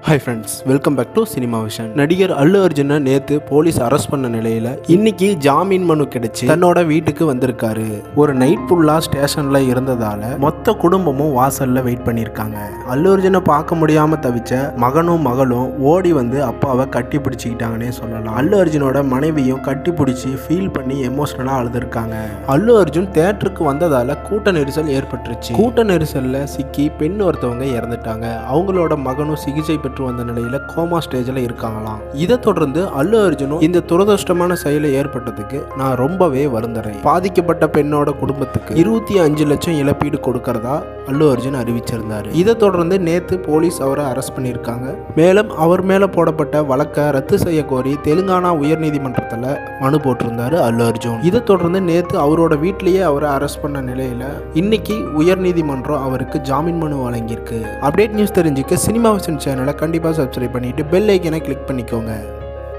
Hi friends, welcome back to cinema vision. நடிகர் அல்லு அர்ஜுனை நேத்து போலீஸ் அரெஸ்ட் பண்ண நிலையில இன்னைக்கு ஜாமீன் மனு கிடைச்சு தன்னோட வீட்டுக்கு வந்திருக்காரு. ஒரு நைட் ஃபுல்லா ஸ்டேஷன்ல இருந்ததால மொத்த குடும்பமும் வாசல்ல வெயிட் பண்ணியிருக்காங்க. அல்லு அர்ஜுனை பார்க்க முடியாம தவிச்ச மகனும் மகளும் ஓடி வந்து அப்பாவை கட்டி பிடிச்சிக்கிட்டாங்கன்னே சொல்லலாம். அல்லு அர்ஜுனோட மனைவியும் கட்டி பிடிச்சி ஃபீல் பண்ணி எமோஷனலா அழுதுருக்காங்க. அல்லு அர்ஜுன் தியேட்டருக்கு வந்ததால கூட்ட நெரிசல் ஏற்பட்டுருச்சு. கூட்ட நெரிசல்ல சிக்கி பெண் ஒருத்தவங்க இறந்துட்டாங்க. அவங்களோட மகனும் சிகிச்சை பெற்று வந்த நிலையில கோமா ஸ்டேஜ்ல இருக்காங்களாம். இதை தொடர்ந்து அல்லு அர்ஜுனும் இந்த துரதிருஷ்டமான செயலை ஏற்பட்டதுக்கு நான் ரொம்பவே வருந்துறேன். பாதிக்கப்பட்ட பெண்ணோட குடும்பத்துக்கு 25 லட்சம் இழப்பீடு கொடுக்கறதா அல்லு அர்ஜுன் அறிவிச்சிருந்தாரு. இதை தொடர்ந்து நேத்து போலீஸ் அவரை அரெஸ்ட் பண்ணியிருக்காங்க. மேலும் அவர் மேல போடப்பட்ட வழக்கை ரத்து செய்ய கோரி தெலுங்கானா உயர்நீதிமன்றத்தில் மனு போட்டிருந்தாரு அல்லு அர்ஜுன். இதை தொடர்ந்து நேத்து அவரோட வீட்டிலேயே அவரை அரெஸ்ட் பண்ண நிலையில இன்னைக்கு உயர்நீதிமன்றம் அவருக்கு ஜாமீன் மனு வழங்கியிருக்கு. அப்டேட் நியூஸ் தெரிஞ்சுக்க சினிமா விஷன் சேனலை கண்டிப்பாக சப்ஸ்கிரைப் பண்ணிட்டு பெல் ஐக்கனை கிளிக் பண்ணிக்கோங்க.